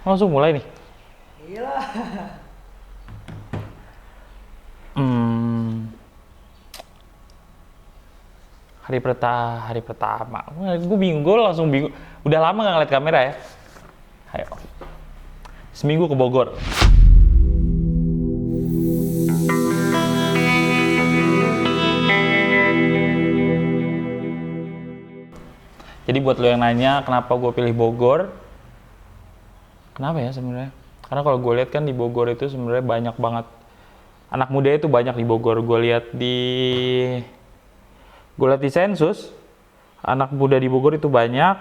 Langsung mulai nih. Iya. Hari pertama. Gue bingung, gue langsung bingung. Udah lama gak ngeliat kamera ya. Ayo. Seminggu ke Bogor. Jadi buat lo yang nanya kenapa gue pilih Bogor, kenapa ya sebenarnya? Karena kalau gue lihat kan di Bogor itu sebenarnya banyak banget anak muda itu banyak di Bogor. Gue lihat di sensus anak muda di Bogor itu banyak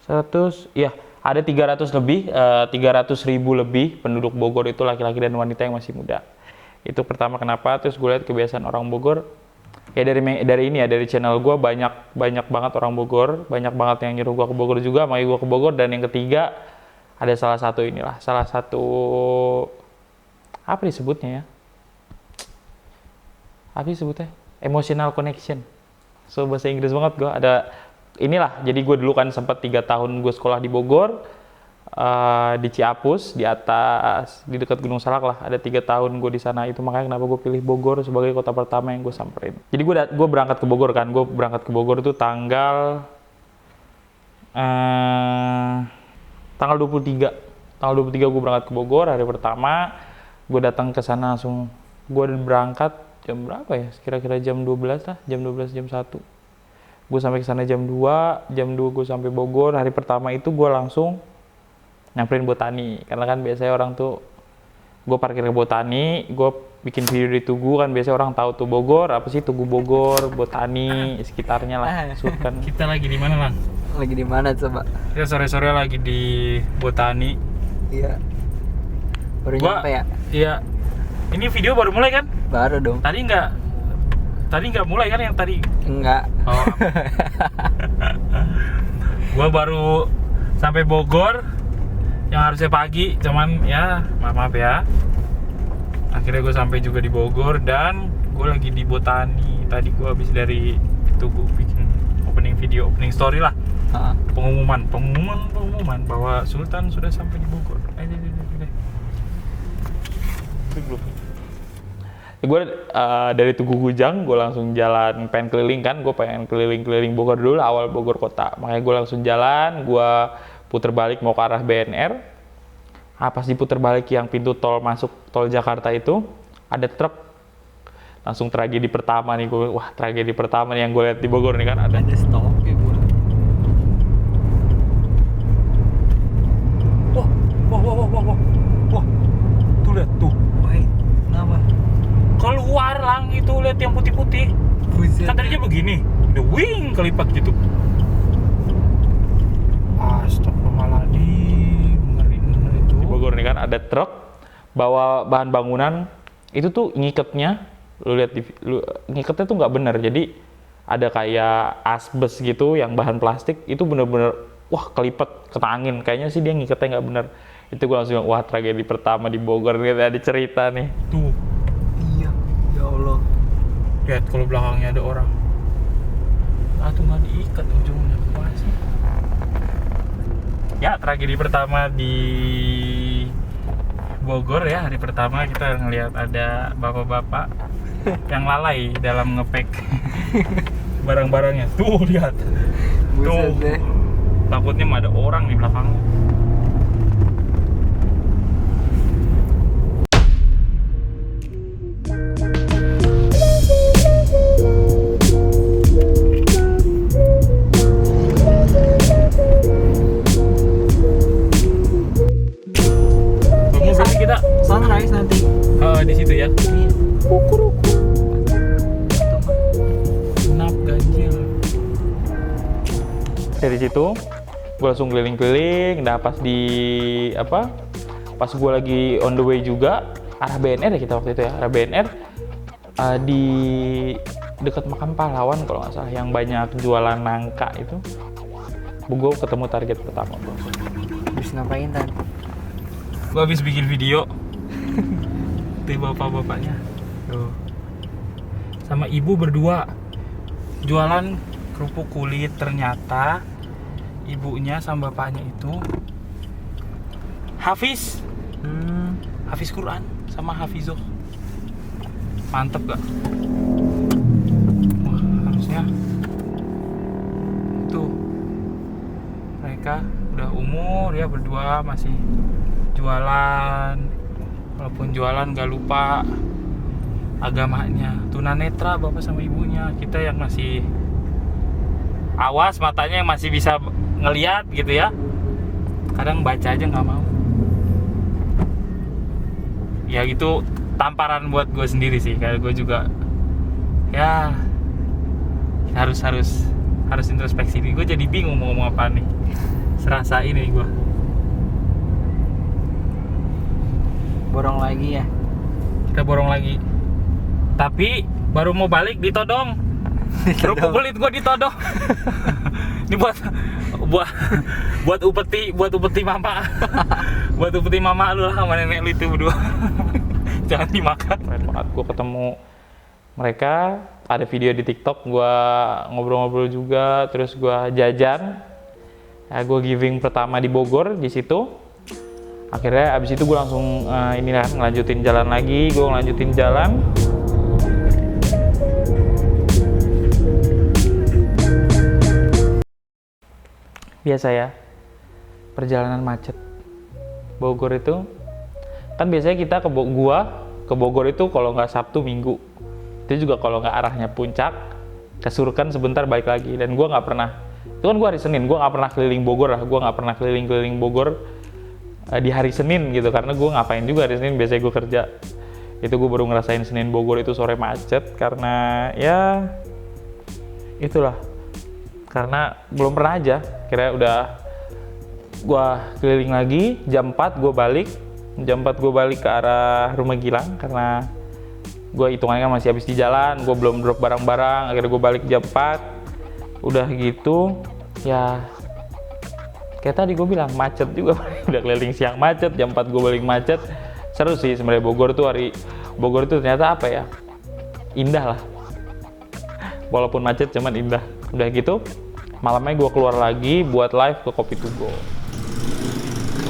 100, ya ada 300 lebih, 300.000 lebih penduduk Bogor itu laki-laki dan wanita yang masih muda. Itu pertama kenapa. Terus gue lihat kebiasaan orang Bogor. Ya dari channel gue banyak banget orang Bogor, banyak banget yang nyuruh gue ke Bogor juga, makanya gue ke Bogor. Dan yang ketiga ada salah satu apa disebutnya ya? Apa disebutnya? Emotional connection. So bahasa Inggris banget gue. Ada inilah. Jadi gue dulu kan sempat 3 tahun gue sekolah di Bogor. Di Ciapus, di atas, di dekat Gunung Salak lah, ada 3 tahun gue di sana. Itu makanya kenapa gue pilih Bogor sebagai kota pertama yang gue samperin. Jadi gue berangkat ke Bogor kan, gue berangkat ke Bogor itu tanggal 23 gue berangkat ke Bogor. Hari pertama gue datang ke sana langsung, gue berangkat jam berapa ya, kira-kira jam 12 lah, jam 12, jam 1 gue sampai ke sana jam 2 gue sampai Bogor. Hari pertama itu gue langsung nyamperin Botani, karena kan biasanya orang tuh, gue parkir ke Botani, gue bikin video di Tugu kan, biasanya orang tahu tuh Bogor, apa sih Tugu Bogor, Botani, sekitarnya lah, kan. Kita lagi di mana, Lang? Lagi di mana coba? Kita sore-sore lagi di Botani. Iya. Baru nyampe ya? Iya. Ini video baru mulai kan? Baru dong. Tadi nggak mulai kan yang tadi? Enggak. Oh. Gue baru sampai Bogor. Yang harusnya pagi, cuman ya maaf ya. Akhirnya gue sampai juga di Bogor dan gue lagi di Botani. Tadi gue habis dari itu gue bikin opening story lah. Pengumuman bahwa Sultan sudah sampai di Bogor. Gue dari Tugu Gujang, gue langsung jalan, pengen keliling kan, gue pengen keliling Bogor dulu awal Bogor kota. Makanya gue langsung jalan, gue puter balik mau ke arah BNR. Pas diputer balik yang pintu tol masuk tol Jakarta itu ada truk. Langsung tragedi pertama nih gue. Wah, tragedi pertama nih yang gue lihat di Bogor nih kan ada stop ya gue. Wah. Tuh lihat tuh. Wait, kenapa? Keluar Lang itu, lihat yang putih-putih. Buset. Kan tadinya begini, udah wing kelipat gitu. Astagfirullahaladzim, ngeri itu. Di Bogor nih kan ada truk bawa bahan bangunan, itu tuh ngiketnya, ngiketnya tuh nggak bener. Jadi ada kayak asbes gitu yang bahan plastik, itu bener-bener wah kelipet, kena angin. Kayaknya sih dia ngiketnya nggak bener. Itu gue langsung, wah tragedi pertama di Bogor nih, ada cerita nih. Tuh. Iya, ya Allah. Lihat kalau belakangnya ada orang. Tuh nggak diikat ujungnya, wah sih. Ya, tragedi pertama di Bogor ya. Hari pertama kita ngelihat ada bapak-bapak yang lalai dalam ngepack barang-barangnya. Tuh, lihat. Buset deh. Takutnya mah ada orang di belakang. Berarti kita Sunrise nanti. di situ ya. Kuku-ruku. Genap ganjil. Dari situ gue langsung keliling-keliling. Pas gue lagi on the way juga arah BNR ya, kita waktu itu ya, arah BNR di dekat makam pahlawan kalau nggak salah, yang banyak jualan nangka itu. Gue ketemu target pertama gue. Habis ngapain tadi? Gue habis bikin video. Tuh bapak-bapaknya tuh sama ibu berdua jualan kerupuk kulit. Ternyata ibunya sama bapaknya itu Hafiz. Hafiz Quran sama Hafizoh. Mantep gak? Wah, harusnya tuh mereka udah umur ya, berdua masih jualan. Walaupun jualan gak lupa agamanya. Tunanetra bapak sama ibunya. Kita yang masih awas, matanya yang masih bisa ngeliat gitu ya, kadang baca aja nggak mau. Ya gitu, tamparan buat gue sendiri sih, kayak gue juga ya harus introspeksi nih. Gue jadi bingung mau ngomong apa nih, serasa ini gue Borong lagi ya. kita borong lagi, tapi baru mau balik ditodong. Kerupuk kulit gue ditodong. Ini buat upeti mama. Buat upeti mama lu lah sama nenek lu itu berdua. Jangan dimakan. Keren banget gue ketemu mereka. Ada video di TikTok gue ngobrol-ngobrol juga, terus gue jajan. Ya, gue giving pertama di Bogor di situ. Akhirnya abis itu gue langsung ngelanjutin jalan lagi. Gue ngelanjutin jalan. Biasa ya, perjalanan macet Bogor itu kan biasanya kita ke Bogor itu kalau nggak Sabtu Minggu, itu juga kalau nggak arahnya puncak ke Surken sebentar balik lagi. Dan gue nggak pernah, itu kan gue hari Senin, gue nggak pernah keliling Bogor lah, gue nggak pernah keliling Bogor di hari Senin gitu, karena gue ngapain juga hari Senin, biasanya gue kerja. Itu gue baru ngerasain Senin Bogor itu sore macet, karena ya itulah, karena belum pernah aja. Kira udah gua keliling lagi, jam 4 gua balik ke arah Rumah Gilang, karena gua hitungannya kan masih habis di jalan, gua belum drop barang-barang. Akhirnya gua balik jam 4. Udah gitu ya, kayak tadi gua bilang macet juga. Udah keliling siang macet, jam 4 gua balik macet. Seru sih sebenarnya Bogor tuh ternyata apa ya, indah lah. Walaupun macet cuman indah. Udah gitu malamnya gue keluar lagi buat live ke Kopi to Go.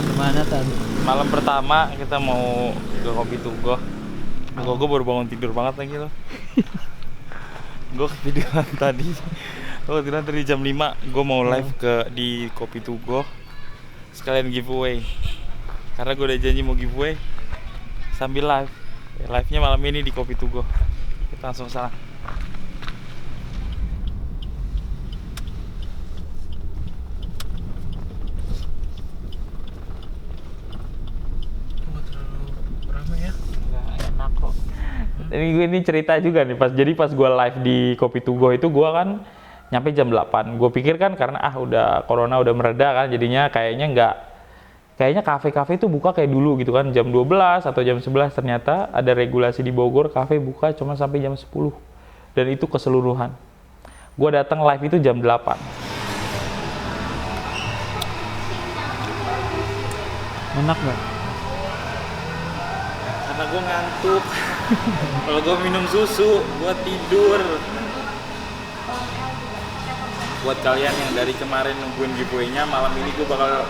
Kemana tadi? Malam pertama kita mau ke Kopi to Go. Gue baru bangun tidur banget lagi loh. Gue ketiduran tadi. Gue ketiduran tadi jam 5. Gue mau live di Kopi to Go, sekalian giveaway. Karena gue udah janji mau giveaway sambil live. Live-nya malam ini di Kopi to Go. Kita langsung sana. Ini cerita juga nih, pas gue live di Kopi to Go itu gue kan nyampe jam 8. Gue pikir kan karena udah corona udah mereda kan, jadinya kayaknya kafe-kafe itu buka kayak dulu gitu kan, jam 12 atau jam 11. Ternyata ada regulasi di Bogor, kafe buka cuma sampai jam 10 dan itu keseluruhan. Gue datang live itu jam 8. Enak gak? Karena gue ngantuk. Kalau gue minum susu, gue tidur. Buat kalian yang dari kemarin nungguin giveaway-nya, malam ini gue bakal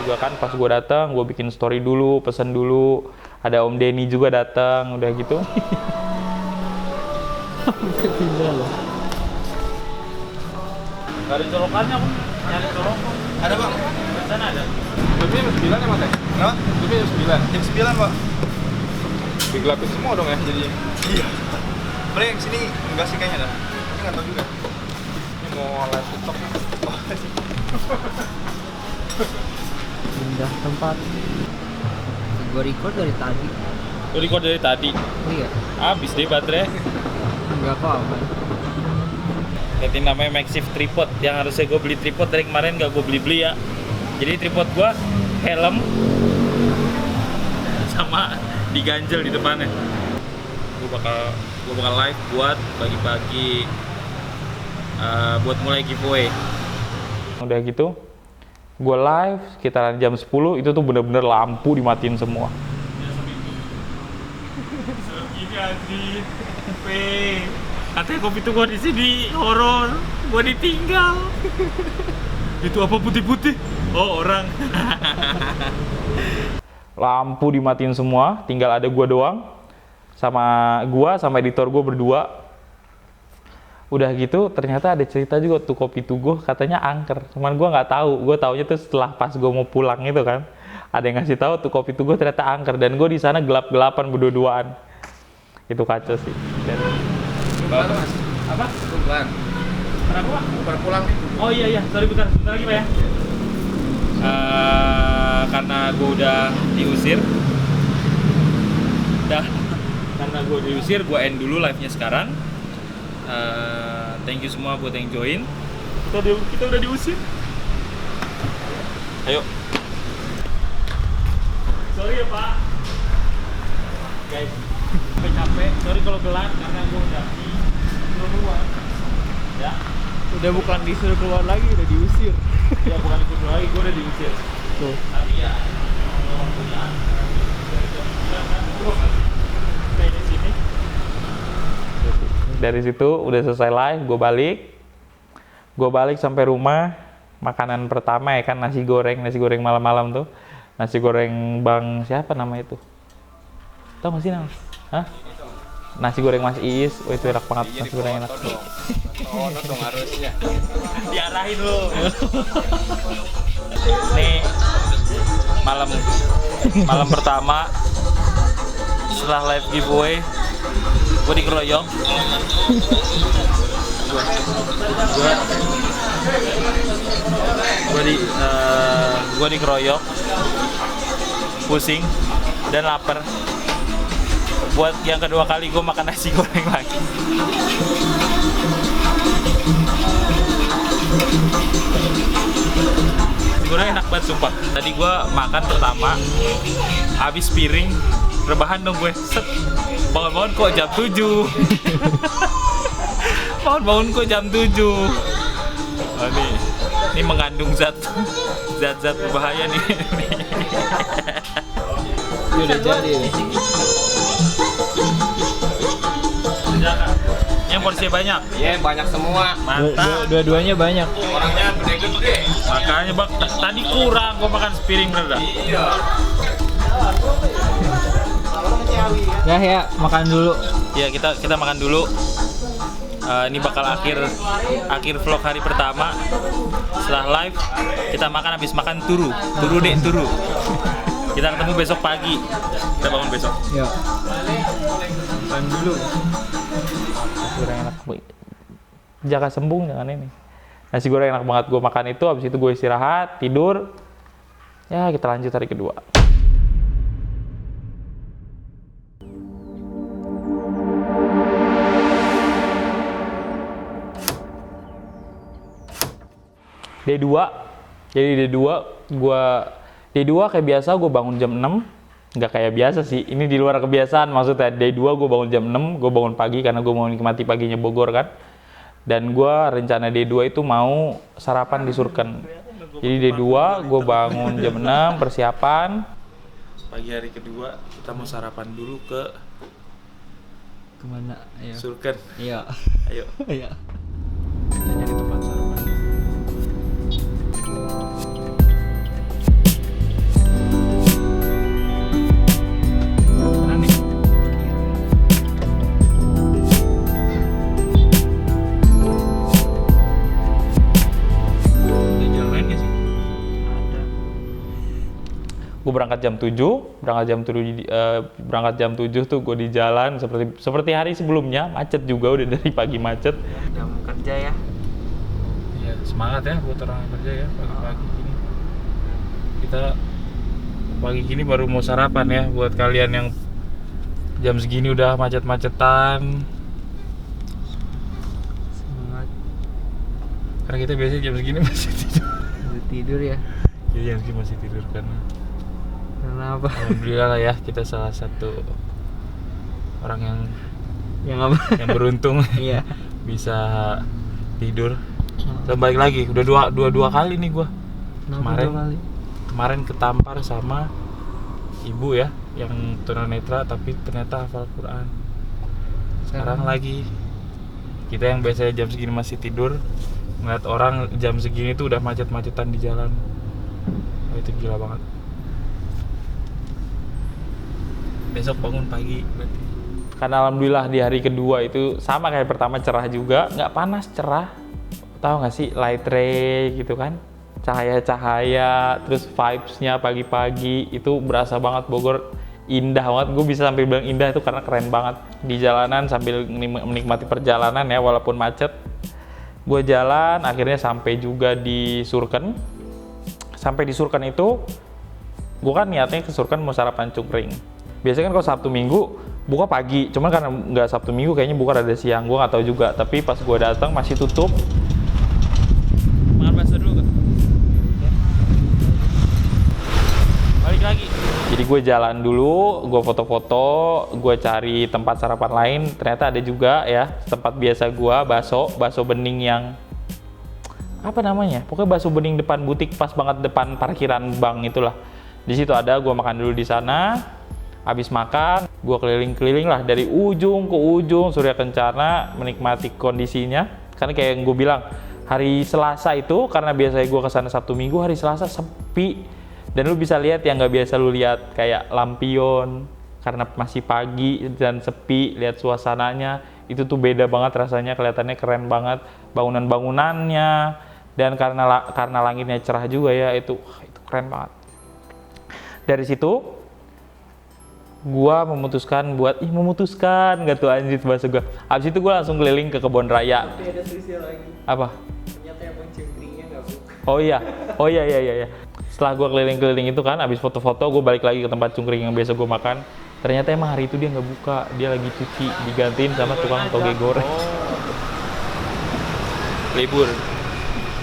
juga kan. Pas gue datang, gue bikin story dulu, pesen dulu. Ada Om Denny juga datang, udah gitu. Pindah loh. Gak ada colokannya, aku nyari colokan. Ada bang? Di sana ada. Lebih jam 9 ya mas ya? Kenapa? Lebih jam 9? Jam 9 pak. Digelapin semua dong ya jadinya? Iya. Mereka sini enggak sih kayaknya dah. Ini nggak tahu juga. Ini mau live TikTok. Oh. Pindah tempat. Gue record dari tadi. Lu record dari tadi? Iya. Habis deh baterai. Enggak apa-apa. Jadi namanya Maxif tripod, yang harusnya gue beli tripod dari kemarin gak gue beli ya. Jadi tripod gue helm sama diganjel di depannya. Gue bakal live buat bagi-bagi buat mulai giveaway. Udah gitu gue live sekitaran jam 10, itu tuh bener-bener lampu dimatiin semua. Gini anjing. Katanya Kopi Tugu di sini horor, gua ditinggal. Itu apa putih-putih? Oh, orang. Lampu dimatiin semua, tinggal ada gua doang. Sama editor gua berdua. Udah gitu ternyata ada cerita juga tuh Kopi Tugu katanya angker. Cuman gua nggak tahu. Gua taunya tuh setelah pas gua mau pulang itu kan. Ada yang ngasih tahu tuh Kopi Tugu ternyata angker dan gua di sana gelap-gelapan berdua-duaan. Itu kacau sih. Dan Mas. apa? Tungguan. Kenapa, Pak? Baru pulang nih. Oh iya, sorry bentar lagi Pak ya. Karena gue udah diusir. Karena gue diusir, gue end dulu live-nya sekarang. Thank you semua buat yang join. Kita udah diusir. Ayo. Sorry ya Pak. Guys, capek. Sorry kalau gelap karena gue udah keluar. Ya. Udah bukan disuruh keluar lagi, udah diusir. Ya bukan ikut lagi, gue udah diusir. Tuh. Tapi ya, kalau waktunya stay di sini. Dari situ udah selesai live, gue balik sampai rumah. Makanan pertama ya kan nasi goreng malam-malam tuh. Nasi goreng Bang siapa nama itu? Tahu nggak sih nama? Hah? Nasi goreng Mas Iis, oh itu enak banget, nasi goreng enak. Oh, dong harusnya. Diarahin lu. Nih malam pertama setelah live giveaway, gue dikeroyok. Gue dikeroyok, pusing dan lapar. Buat yang kedua kali gue makan nasi goreng lagi. Nasi goreng enak banget sumpah. Tadi gue makan pertama, habis piring, rebahan dong gue. Set, bangun-bangun kok jam 7. Bangun-bangun kok jam 7. Oh, ini mengandung zat berbahaya nih. Ini udah jadi. Yang porsinya banyak. Iya, banyak semua. Mantap. Dua-duanya banyak. Orangnya gede-gede. Makanya Bang, tadi kurang gua makan sepiring bener dah. Iya. Ya, makan dulu. Ya, kita makan dulu. Ini bakal akhir vlog hari pertama. Setelah live, kita makan, habis makan turu. Kita ketemu besok pagi. Kita bangun besok. Ya. Makan dulu. Nasi goreng enak. Jaga sembung jangan ini. Nasi goreng enak banget, gue makan itu, habis itu gue istirahat, tidur. Ya, kita lanjut hari kedua. D2. Jadi D2 kayak biasa gue bangun jam 6. Nggak kayak biasa sih, ini di luar kebiasaan. Maksudnya D2 gue bangun jam 6, gue bangun pagi karena gue mau nikmati paginya Bogor kan. Dan gue rencana D2 itu mau sarapan di Surken. Jadi D2 gue bangun jam 6, persiapan. Pagi hari kedua kita mau sarapan dulu ke Kemana? Ayo. Surken. Iya. Ayo. Iya. Kita nyari tempat sarapan. Gue berangkat jam 7 tuh gue di jalan seperti hari sebelumnya, macet juga, udah dari pagi macet. Jam kerja ya. Iya, semangat ya buat orang kerja ya pagi-pagi gini. Kita pagi gini baru mau sarapan ya buat kalian yang jam segini udah macet-macetan. Semangat. Karena kita biasanya jam segini masih tidur. Udah tidur ya. Jadi jam segini masih tidur karena Kenapa? alhamdulillah lah ya, kita salah satu orang Yang apa? yang beruntung Iya. bisa tidur. Dan balik lagi, udah dua kali nih gua. Kemarin ketampar sama ibu ya, yang tunanetra tapi ternyata hafal Quran. Sekarang lagi Kita yang biasanya jam segini masih tidur, ngeliat orang jam segini tuh udah macet-macetan di jalan. Oh, itu gila banget. Besok bangun pagi berarti. Karena alhamdulillah di hari kedua itu sama kayak pertama, cerah juga, nggak panas, cerah. Tahu nggak sih, light ray gitu kan, cahaya-cahaya, terus vibes-nya pagi-pagi itu berasa banget. Bogor indah banget, gue bisa sampai bilang indah itu karena keren banget. Di jalanan sambil menikmati perjalanan ya, walaupun macet, gue jalan akhirnya sampai juga di Surken. Sampai di Surken itu gue kan niatnya ke Surken mau sarapan cungkring. Biasanya kan kalau Sabtu Minggu buka pagi, cuman karena nggak Sabtu Minggu kayaknya buka rada siang, gue nggak tahu juga. Tapi pas gue datang masih tutup. Makan bakso dulu kan? Balik lagi. Jadi gue jalan dulu, gue foto-foto, gue cari tempat sarapan lain. Ternyata ada juga ya tempat biasa gue, bakso bening yang apa namanya? Pokoknya bakso bening depan butik, pas banget depan parkiran bank itulah. Di situ ada, gue makan dulu di sana. Habis makan, gue keliling-keliling lah dari ujung ke ujung Surya Kencana, menikmati kondisinya. Karena kayak yang gue bilang, hari Selasa itu karena biasanya gue kesana Sabtu Minggu, hari Selasa sepi. Dan lu bisa lihat yang nggak biasa lu lihat, kayak lampion, karena masih pagi dan sepi, lihat suasananya itu tuh beda banget rasanya, kelihatannya keren banget bangunan-bangunannya, dan karena langitnya cerah juga ya, itu keren banget. Dari situ gua memutuskan nggak tuh anjir bahasa gua. Habis itu gua langsung keliling ke kebun raya. Tapi ada selisih lagi. Apa? Ternyata yang cungkringnya nggak buka. Oh iya. Setelah gua keliling-keliling itu kan, habis foto-foto, gua balik lagi ke tempat cungkring yang biasa gua makan. Ternyata emang hari itu dia nggak buka, dia lagi cuci, digantiin sama tukang toge goreng. Libur.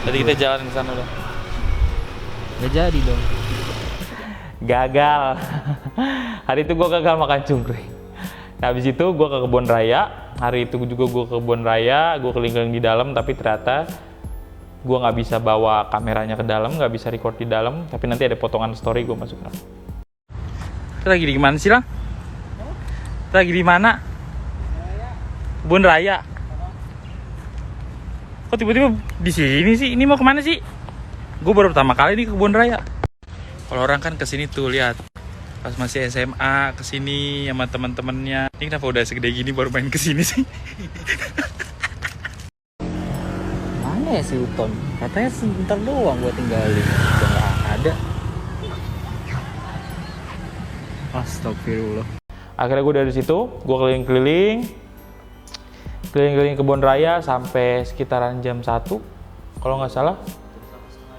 Tadi kita jalan ke sana udah. Nggak jadi dong. Gagal. Hari itu gue gagal makan cungkring. Nah, habis itu gue ke kebun raya. Hari itu juga gue ke kebun raya, gue keliling-keliling di dalam, tapi ternyata gue nggak bisa bawa kameranya ke dalam, nggak bisa record di dalam. Tapi nanti ada potongan story gue masukin. Kita lagi di mana sih, Lang? Kita lagi di mana? Kebun raya. Kok tiba-tiba di sini sih? Ini mau kemana sih? Gue baru pertama kali nih ke kebun raya. Kalau orang kan kesini tuh, lihat pas masih SMA kesini sama teman-temannya. Ini kenapa udah segede gini baru main kesini sih? Mana ya si Uton? Katanya sebentar doang gua tinggalin. Udah nggak ada. Astagfirullah. Akhirnya gue dari situ, gue keliling-keliling kebun raya sampai sekitaran jam 1, kalau nggak salah.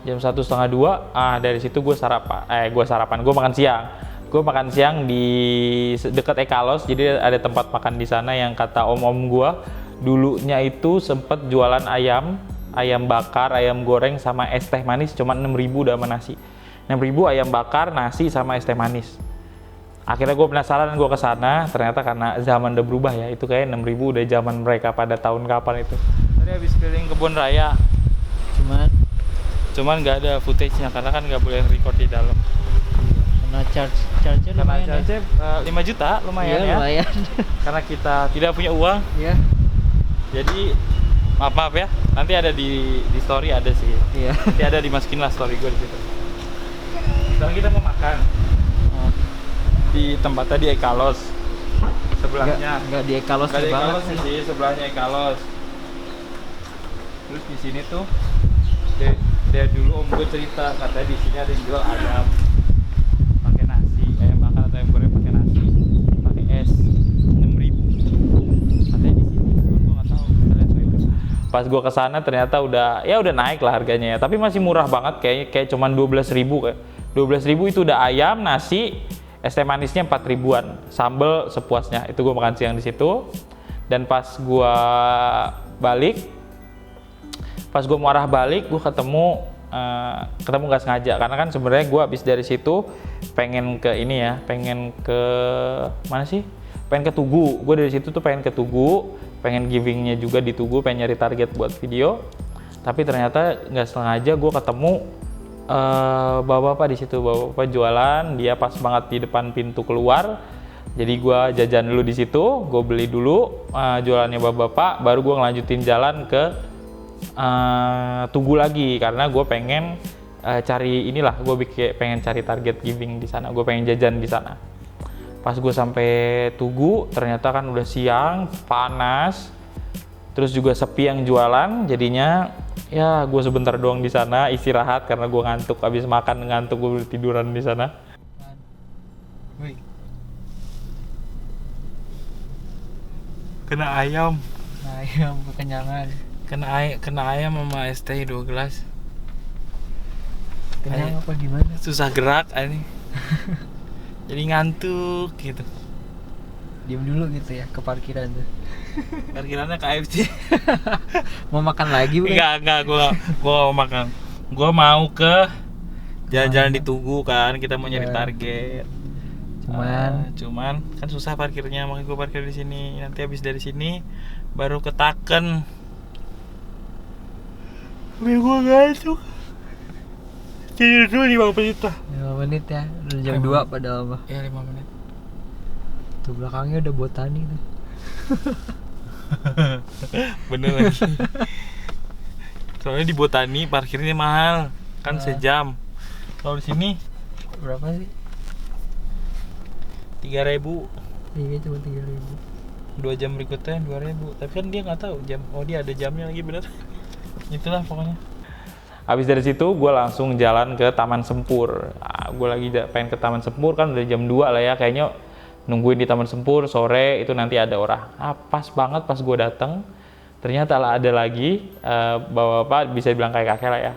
Jam 1:30, dari situ gue makan siang. Gue makan siang di dekat Ekalos, jadi ada tempat makan di sana yang kata om-om gue, dulunya itu sempet jualan ayam bakar, ayam goreng, sama es teh manis, cuma 6.000 udah sama nasi. 6.000 ayam bakar, nasi, sama es teh manis. Akhirnya gue penasaran, gue kesana, ternyata karena zaman udah berubah ya, itu kayak 6.000 udah zaman mereka pada tahun kapan itu. Tadi habis keliling kebun raya, cuman nggak ada footage-nya karena kan nggak boleh record di dalam. Karena charge-nya lumayan. Karena charge 5 juta lumayan ya. Lumayan. Karena kita tidak punya uang. Iya. Jadi maaf ya. Nanti ada di story ada sih. Iya. Nanti ada dimasukin lah story gue di situ. Sekarang kita mau makan. Di tempat tadi Ekalos. Sebelahnya. Enggak di Ekalos banget. Ekalos sih, sebelahnya Ekalos. Terus di sini tuh dia dulu om gue cerita, katanya di sini ada yang jual ayam pakai nasi, ayam bakar atau ayam goreng pakai nasi, pakai es, 6.000 katanya di sini. Gue nggak tahu. Pas gue kesana ternyata udah naik lah harganya ya, tapi masih murah banget, kayak cuman 12.000 kayak 12.000 itu udah ayam, nasi, es teh manisnya 4.000-an, sambel sepuasnya. Itu gue makan siang di situ. Dan pas gue mau arah balik, gue ketemu nggak sengaja, karena kan sebenarnya gue habis dari situ pengen ke mana sih? Pengen ke Tugu. Gue dari situ tuh pengen ke Tugu, pengen givingnya juga di Tugu, pengen nyari target buat video. Tapi ternyata nggak sengaja gue ketemu bapak-bapak di situ, bapak-bapak jualan. Dia pas banget di depan pintu keluar, Jadi gue jajan dulu di situ, gue beli dulu jualannya bapak-bapak, baru gue ngelanjutin jalan ke Tugu lagi karena gue pengen cari inilah, gue pengen cari target giving di sana, gue pengen jajan di sana. Pas gue sampai Tugu, ternyata kan udah siang, panas, terus juga sepi yang jualan, jadinya ya gue sebentar doang di sana istirahat karena gue ngantuk, habis makan ngantuk, gue tiduran di sana. Kena ayam. Ayam kekenyangan. Kena ayam sama es teh 2 gelas. Kenyang apa gimana? Susah gerak ini. Jadi ngantuk gitu. Diam dulu gitu ya ke parkiran tuh. Parkirannya KFC. Mau makan lagi bukan? Enggak, gua mau makan. Gua mau ke jalan-jalan di Tugu kan, kita mau nyari target. Cuman kan susah parkirnya, makanya gua parkir di sini. Nanti habis dari sini baru ke Taken. Gua ngantuk. Tidur dulu 5 menit lah. 5 menit ya, udah jam 2 padahal mah. Ya 5 menit. Tuh belakangnya udah botani tuh. Bener lagi. Soalnya di Botani parkirnya mahal, kan sejam. Kalau di sini Berapa sih? 3.000. Iya cuma 3.000. 2 jam berikutnya 2.000. Tapi kan dia nggak tahu jam. Oh dia ada jamnya lagi bener. Itulah pokoknya. Habis dari situ gue langsung jalan ke Taman Sempur. Gue lagi pengen ke Taman Sempur kan udah jam 2 lah ya, kayaknya nungguin di Taman Sempur sore itu nanti ada orang. Pas banget pas gue dateng, ternyata lah ada lagi bapak-bapak, bisa dibilang kayak kakek lah ya.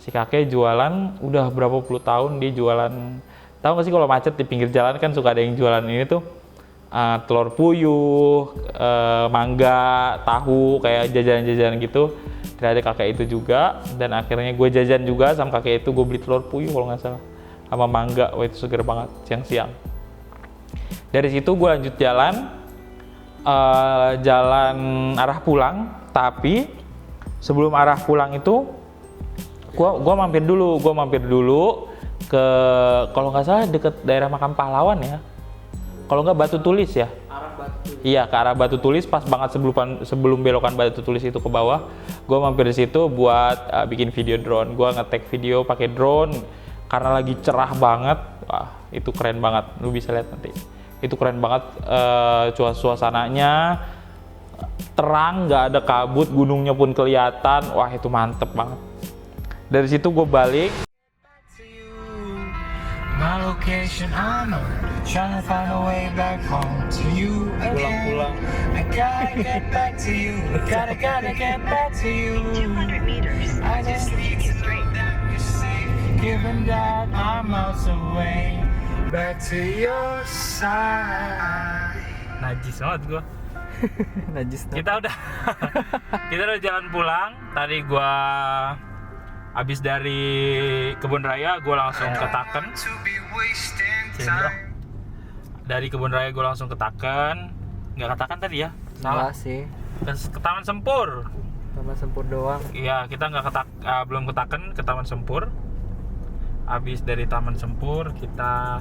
Si kakek jualan udah berapa puluh tahun dia jualan. Tahu gak sih kalau macet di pinggir jalan kan suka ada yang jualan ini tuh telur puyuh, mangga, tahu, kayak jajanan-jajanan gitu. Ternyata kakek itu juga, dan akhirnya gue jajan juga sama kakek itu. Gue beli telur puyuh kalau nggak salah sama mangga. Wah itu seger banget siang-siang. Dari situ gue lanjut jalan arah pulang, tapi sebelum arah pulang itu gue mampir dulu ke, kalau nggak salah deket daerah makam pahlawan ya, kalau nggak Batu Tulis ya. Iya, ke arah Batu Tulis, pas banget sebelum belokan Batu Tulis itu ke bawah. Gue mampir di situ buat bikin video drone. Gue nge-take video pakai drone karena lagi cerah banget. Wah itu keren banget, lu bisa lihat nanti. Itu keren banget, suasananya terang, nggak ada kabut, gunungnya pun kelihatan. Wah itu mantep banget. Dari situ gue balik. Pulang-pulang. Back to your side. Najis banget gua. Najis tuh. Kita udah jalan pulang. Tadi gua habis dari Kebun Raya, gua langsung ke Taken. Dari Kebun Raya gua langsung ke Taken. Nggak ke Taken tadi ya? Salah sih. Ke Taman Sempur. Taman Sempur doang. Iya, kita belum ke Taken, ke Taman Sempur. Habis dari Taman Sempur kita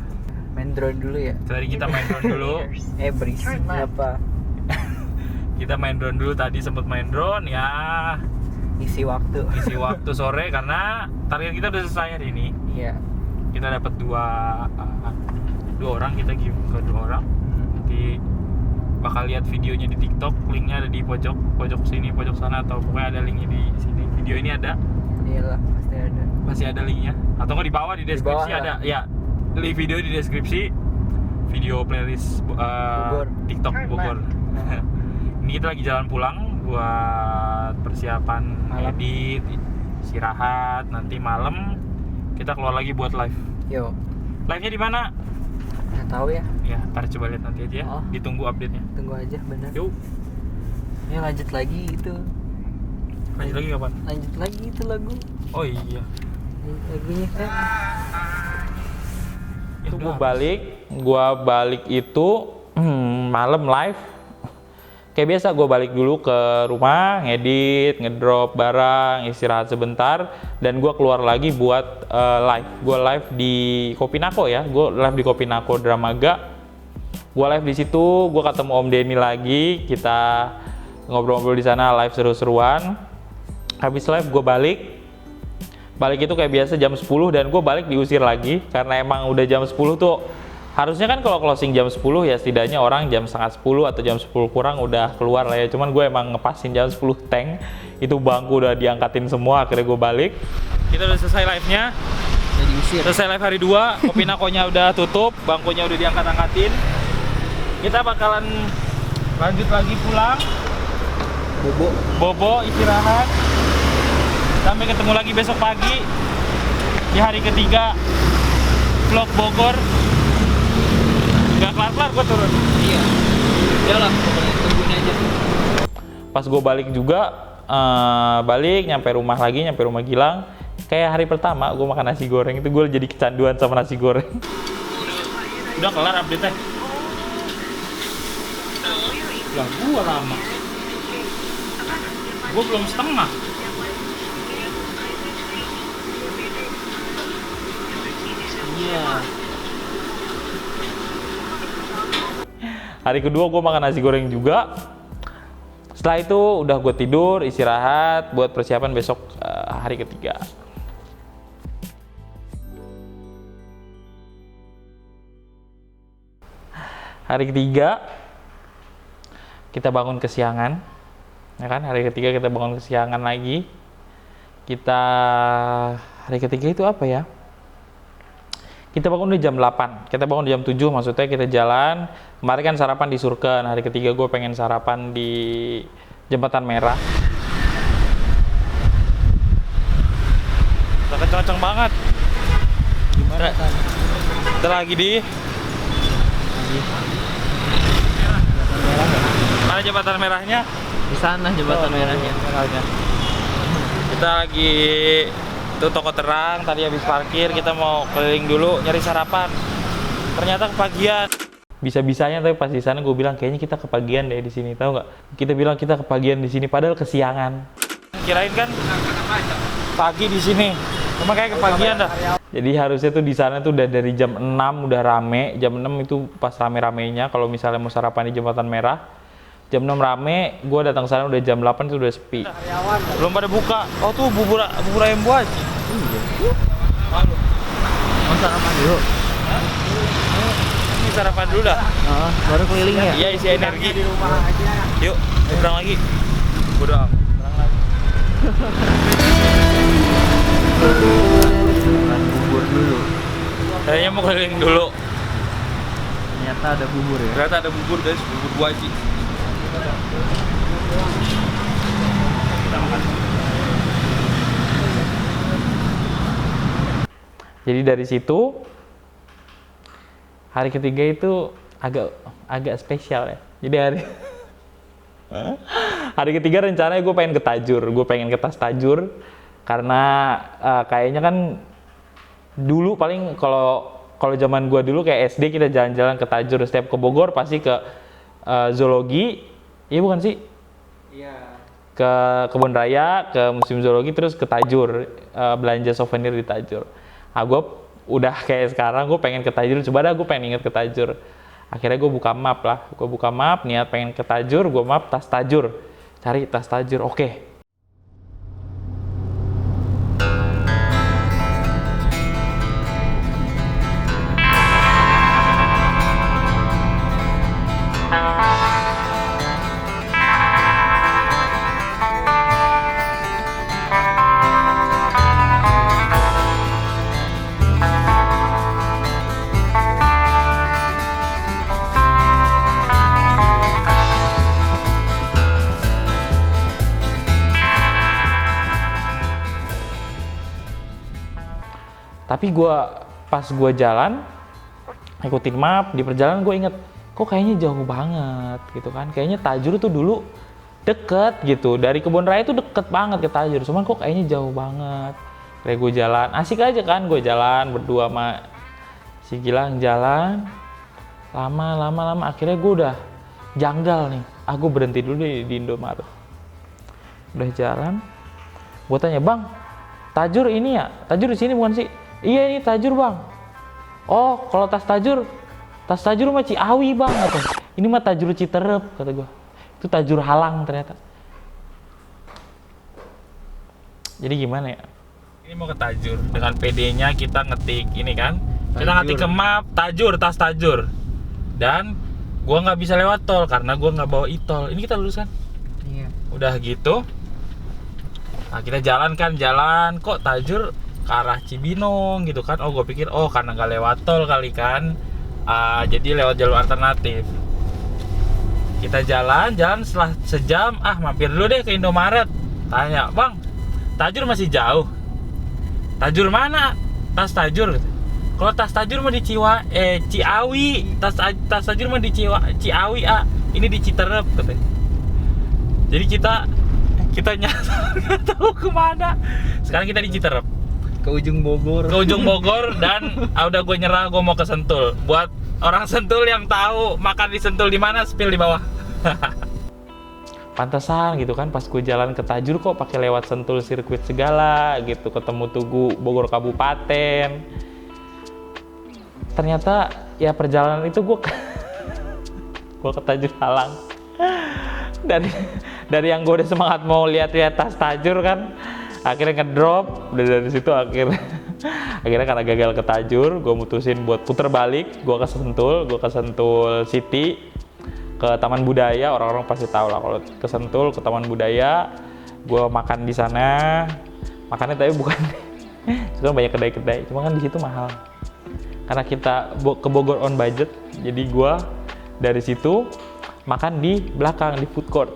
main drone dulu ya. Tadi kita main drone dulu. Berisik apa? Kita main drone dulu, tadi sempat main drone ya. Isi waktu Sore karena target kita udah selesai hari ini. Iya. Kita dapat dua orang, kita give ke 2 orang. Nanti bakal lihat videonya di TikTok, linknya ada di pojok sini, pojok sana, atau pokoknya ada linknya di sini. Video ini ada. Iyalah, pasti ada. Masih ada linknya, atau nggak di bawah di deskripsi ada ya. Link video di deskripsi, video playlist TikTok Bogor. Ini kita lagi jalan pulang buat persiapan edit, istirahat. Nanti malam kita keluar lagi buat live. Yo. Live-nya di mana? Nggak tahu ya. Ya, ntar coba lihat nanti aja ya. Oh. Ditunggu update-nya. Tunggu aja, bener. Yuk. Ini lanjut lagi itu. Lanjut lagi kapan? Lanjut lagi itu lagu. Oh iya. Lagunya kan. Itu gua balik itu malam live. Kayak biasa gue balik dulu ke rumah, ngedit, ngedrop barang, istirahat sebentar, dan gue keluar lagi buat live. Gue live di Kopinako ya, gue live di Kopinako Dramaga. Gue live di situ, gue ketemu Om Denny lagi, kita ngobrol-ngobrol di sana, live seru-seruan. Habis live gue balik itu kayak biasa jam 10, dan gue balik diusir lagi karena emang udah jam 10 tuh. Harusnya kan kalau closing jam 10 ya setidaknya orang jam setengah 10 atau jam 10 kurang udah keluar lah ya. Cuman gue emang ngepasin jam 10 tank, itu bangku udah diangkatin semua, akhirnya gue balik. Kita udah selesai live-nya. Jadi usir. Selesai live hari 2, Kopinakonya udah tutup, bangkunya udah diangkat-angkatin. Kita bakalan lanjut lagi pulang. Bobo istirahat. Sampai ketemu lagi besok pagi di hari ketiga vlog Bogor. Gak kelar-kelar gue turun. Iya. Udah lah, pokoknya tungguin aja. Pas gue balik juga, nyampe rumah Gilang. Kayak hari pertama gue makan nasi goreng, itu gue jadi kecanduan sama nasi goreng. Udah kelar update-nya. Lah gue lama. Gue belum setengah. Iya. Hari kedua gue makan nasi goreng juga. Setelah itu udah gue tidur, istirahat buat persiapan besok hari ketiga. Hari ketiga kita bangun kesiangan, ya kan? Hari ketiga kita bangun kesiangan lagi. Hari ketiga itu apa ya? Kita bangun di jam 8, kita bangun di jam 7, maksudnya kita jalan. Kemarin kan sarapan di Surken, hari ketiga gue pengen sarapan di Jembatan Merah. Udah kenceng banget. Gimana kan? Kita lagi di mana Jembatan Merahnya? Di sana jembatan merahnya. Kita lagi itu toko terang, tadi habis parkir, kita mau keliling dulu nyari sarapan. Ternyata kepagian. Bisa-bisanya tapi pas di sana gue bilang kayaknya kita kepagian deh di sini, tahu nggak? Kita bilang kita kepagian di sini padahal kesiangan. Kirain kan pagi di sini, cuma kayak kepagian dah. Jadi harusnya tuh di sana tuh udah dari jam 6 udah rame. Jam 6 itu pas rame-ramenya kalau misalnya mau sarapan di Jembatan Merah. Jam 6 rame, gue datang sana udah jam 8 itu udah sepi. Belum pada buka. Oh tuh bubur ayam buah. Iya. Mau sarapan dulu. Ini sarapan dulu dah. Baru keliling ya? Iya, isi energi. Yuk, berang lagi. Bodo amat. Berang lagi. Makan bubur dulu. Kayaknya mau keliling dulu. Ternyata ada bubur ya. Ternyata ada bubur guys, bubur buaji. Kita makan. Jadi dari situ hari ketiga itu agak spesial ya. Jadi hari ketiga rencananya gue pengen ke Tajur, gue pengen ke Tas Tajur karena kayaknya kan dulu paling kalau zaman gue dulu kayak SD kita jalan-jalan ke Tajur, setiap ke Bogor pasti ke zoologi, iya bukan sih? Iya. Ke Kebun Raya, ke Museum Zoologi, terus ke Tajur, belanja souvenir di Tajur. Gue udah kayak sekarang gue pengen ke Tajur, coba dah gue pengen inget ke Tajur. Akhirnya gue buka map, niat pengen ke Tajur, gue map Tas Tajur, cari Tas Tajur, oke. Tapi pas gue jalan, ikutin map, di perjalanan gue inget, kok kayaknya jauh banget gitu kan. Kayaknya Tajur tuh dulu deket gitu, dari Kebun Raya tuh deket banget ke Tajur, cuman kok kayaknya jauh banget. Kayak gue jalan, asik aja kan, gue jalan berdua sama si Gilang, jalan lama, akhirnya gue udah janggal nih. Gue berhenti dulu di Indomaret. Udah jalan, gue tanya, "Bang, Tajur ini ya? Tajur di sini bukan sih?" "Iya, ini Tajur, Bang." "Oh, kalau Tas Tajur Tas Tajur mah Ciawi bang, kata. Ini mah Tajur Citerep, kata gue. Itu Tajur Halang ternyata. Jadi gimana ya? Ini mau ke Tajur. Dengan PD-nya kita ngetik ini kan. Kita ngetik ke map Tajur, tas Tajur. Dan gua nggak bisa lewat tol karena gua nggak bawa e-tol. Ini kita lurus kan? Iya. Udah gitu. Nah, kita jalan kok Tajur ke arah Cibinong gitu kan. Oh, gue pikir karena nggak lewat tol kali kan. Jadi lewat jalur alternatif. Kita jalan setelah sejam, mampir dulu deh ke Indomaret. Tanya, "Bang, Tajur masih jauh?" "Tajur mana?" "Tas Tajur." "Kalau tas Tajur mah di Ciawi. Tas Tajur mah di Ciawi, ini di Citerep," katanya. Jadi kita nyasar nggak tahu kemana. Sekarang kita di Citerep. Ke ujung Bogor. Dan udah gue nyerah, gue mau ke Sentul. Buat orang Sentul yang tahu makan di Sentul di mana, spill di bawah. Pantesan gitu kan, pas gue jalan ke Tajur kok pakai lewat Sentul sirkuit segala gitu, ketemu Tugu Bogor Kabupaten. Ternyata ya perjalanan itu gue ke Tajur Halang. Dari yang gue udah semangat mau lihat-lihat tas Tajur kan, akhirnya ngedrop. Udah dari situ akhirnya karena gagal ke Tajur, gue mutusin buat puter balik. Gue ke Sentul City, ke Taman Budaya. Orang-orang pasti tahu lah kalau ke Sentul, ke Taman Budaya. Gue makan di sana. Makannya tapi bukan sekarang banyak kedai-kedai, cuma kan di situ mahal. Karena kita ke Bogor on budget, jadi gue dari situ makan di belakang di food court.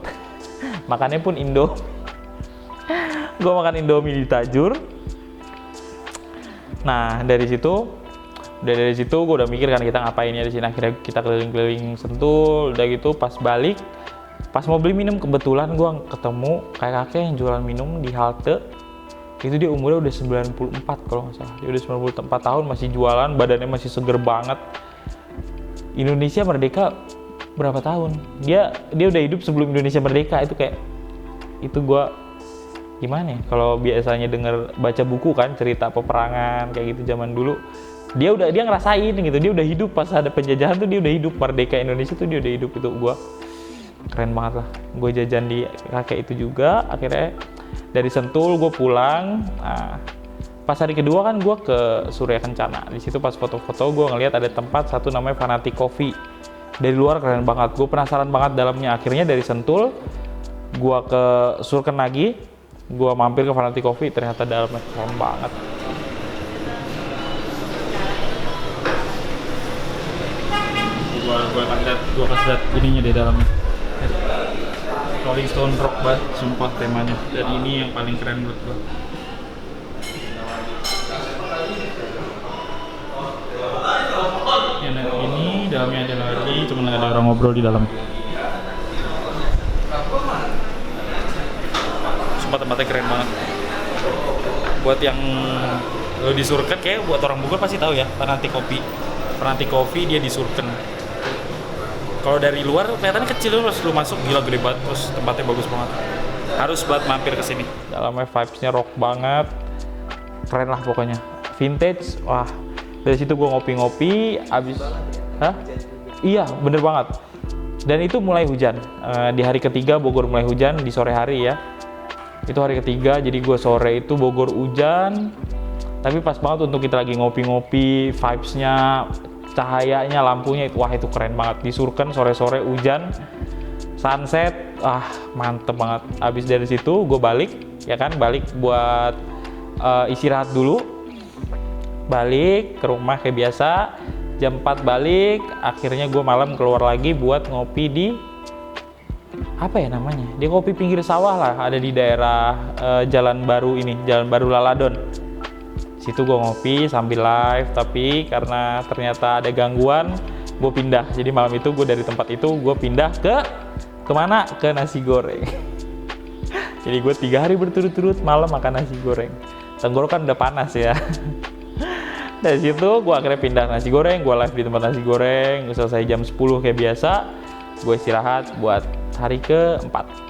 Makannya pun Indo. Gue makan Indomie di Tajur. Nah dari situ gue udah mikir kan kita ngapain ya di sini. Akhirnya kita keliling-keliling Sentul. Udah gitu pas balik, pas mau beli minum, kebetulan gue ketemu kakek yang jualan minum di halte. Itu dia umurnya udah 94 kalau nggak salah. Dia udah 94 tahun masih jualan, badannya masih seger banget. Indonesia merdeka berapa tahun? Dia udah hidup sebelum Indonesia merdeka. Itu kayak, itu gue gimana ya? Kalau biasanya baca buku kan cerita peperangan kayak gitu zaman dulu, dia ngerasain gitu. Dia udah hidup pas ada penjajahan tuh, dia udah hidup. Merdeka Indonesia tuh dia udah hidup. Itu gue keren banget lah. Gue jajan di kakek itu juga. Akhirnya dari Sentul gue pulang. Nah, pas hari kedua kan gue ke Surya Kencana. Di situ pas foto-foto gue ngeliat ada tempat satu namanya Fanatic Coffee. Dari luar keren banget. Gue penasaran banget dalamnya. Akhirnya dari Sentul gue ke Surken lagi. Gue mampir ke Fanatic Coffee. Ternyata dalamnya keren banget. Gue kasih lihat ininya di dalamnya. Rolling Stone rock banget, sumpah temanya. Dan ini yang paling keren menurut gue. Nah, ini dalamnya ada lagi, cuma nggak ada orang ngobrol di dalam. Sumpah tempatnya keren banget. Buat yang lo di Surken, kayak buat orang Bogor pasti tahu ya, Fanatic Coffee dia di Surken. Kalau dari luar kelihatannya kecil, terus lu masuk gila gede banget, terus tempatnya bagus banget. Harus banget mampir ke sini. Dalamnya vibes-nya rock banget. Keren lah pokoknya. Vintage, wah. Dari situ gue ngopi-ngopi, abis iya bener banget. Dan itu mulai hujan. Di hari ketiga Bogor mulai hujan, di sore hari ya. Itu hari ketiga, jadi gue sore itu Bogor hujan. Tapi pas banget untuk kita lagi ngopi-ngopi, vibes-nya, cahayanya, lampunya itu, wah itu keren banget. Di Surken sore-sore hujan, sunset, mantep banget. Abis dari situ gue balik, ya kan, balik buat istirahat dulu. Balik ke rumah kayak biasa, jam 4 balik. Akhirnya gue malam keluar lagi buat ngopi di apa ya namanya? Dia kopi pinggir sawah lah, ada di daerah Jalan Baru ini, Jalan Baru Laladon. Situ gue ngopi sambil live, tapi karena ternyata ada gangguan, gue pindah. Jadi malam itu gue dari tempat itu gue pindah kemana? Ke nasi goreng. Jadi gue 3 hari berturut-turut malam makan nasi goreng. Tenggorokan udah panas ya. Dari situ gue akhirnya pindah nasi goreng, gue live di tempat nasi goreng. Selesai jam 10 kayak biasa, gue istirahat buat hari ke-4.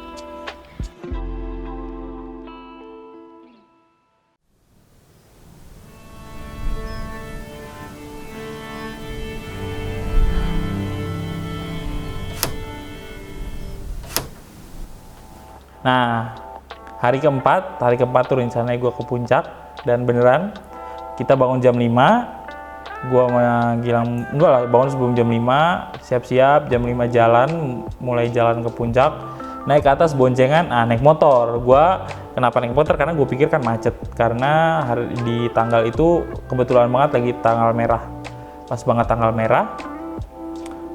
Nah, hari keempat tuh rencananya gue ke puncak, dan beneran kita bangun jam 5. Gue bilang enggak lah, bangun sebelum jam 5, siap-siap jam 5 jalan, mulai jalan ke puncak, naik ke atas boncengan, naik motor. Gue kenapa naik motor? Karena gue pikir kan macet, karena di tanggal itu kebetulan banget lagi tanggal merah, pas banget tanggal merah.